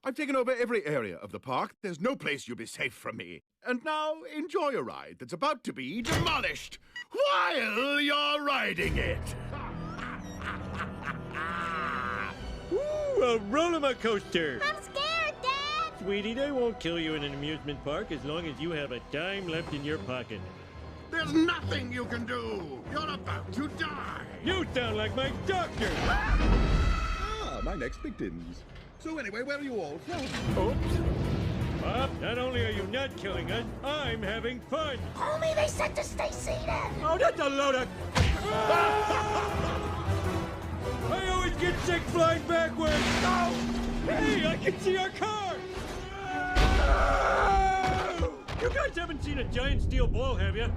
I've taken over every area of the park. There's no place you'll be safe from me. And now, enjoy a ride that's about to be demolished while you're riding it. Ooh, a roller coaster. I'm scared, Dad. Sweetie, they won't kill you in an amusement park as long as you have a dime left in your pocket. There's nothing you can do. You're about to die. You sound like my doctor. Ah, my next victims. So anyway, where are you all from? Oops. Pop, not only are you not killing us, I'm having fun. Homie, they said to stay seated. Oh, that's a load of... I always get sick flying backwards. Oh, hey, I can see our car. You guys haven't seen a giant steel ball, have you? You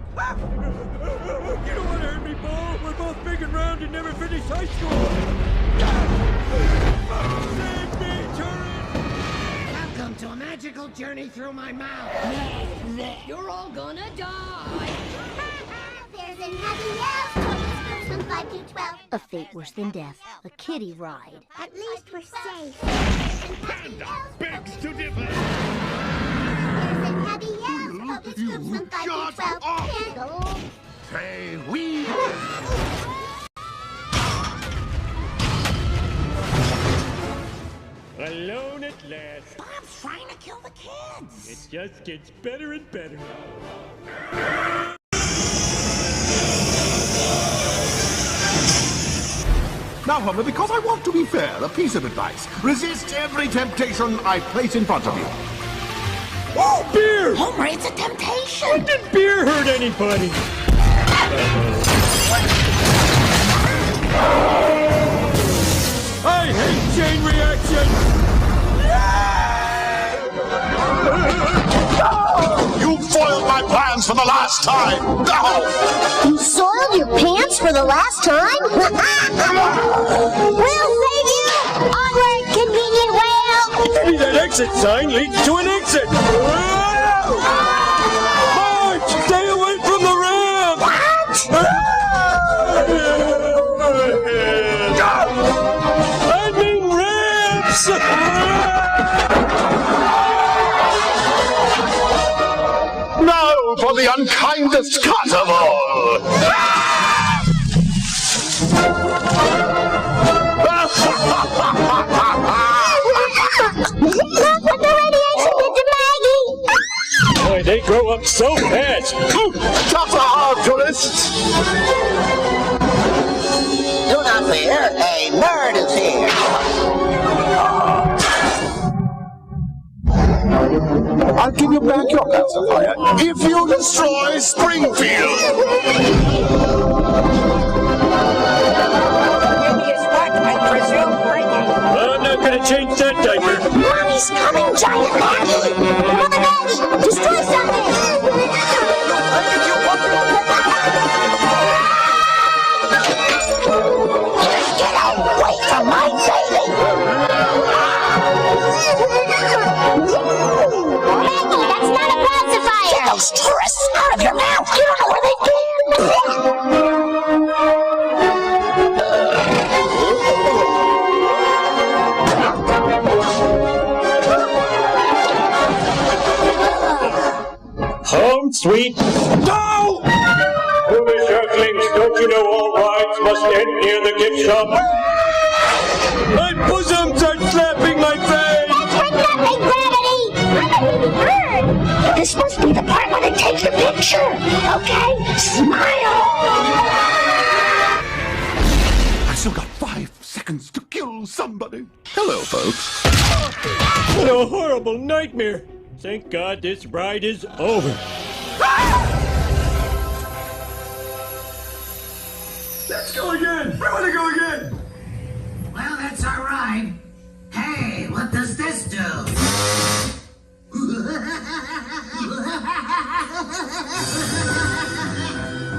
don't want to hurt me, Ball. We're both big and round and never finished high school. Save me, turret! Welcome to a magical journey through my mouth. You're all gonna die. There's an heavy house from 5 to 12. A fate worse than death. A kiddie ride. At least we're safe. Panda begs to differ. There's an heavy house focus groups from 5 to 12. Shut up. Can't go. Say we. Alone at last. Bob's trying to kill the kids. It just gets better and better. Now, Homer, because I want to be fair, a piece of advice. Resist every temptation I place in front of you. Oh, beer! Homer, it's a temptation. When did beer hurt anybody? I hate chain reaction! You foiled my plans for the last time! No! You soiled your pants for the last time? We'll save you! Onward, convenient rail! Maybe that exit sign leads to an exit! Marge, stay away from the ramp! I mean ramps! Now for the unkindest cut of all! Look what the radiation did to Maggie. Boy, they grow up so fast! Tougher hard, tourists! Do not fear, a nerd is here. I'll give you back your pacifier if you destroy Springfield! Maybe it's what, I presume, I'm not gonna change that diaper! Mommy's coming, giant Maggie. Mother Maggie, destroy something. Get away from my baby! Maggie, that's not a pacifier. Get those tourists out of your mouth! You don't know where they've been! Home sweet. No! Foolish earthlings, don't you know all rides must end near the gift shop? My bosoms are slapping my face! That's for nothing, Gravity. I'm a baby bird. This must be the part where they take your picture, okay? Smile! I still got 5 seconds to kill somebody. Hello, folks. What a horrible nightmare! Thank God this ride is over. Let's go again! I want to go again! Well, that's our ride. Hey, what does this do?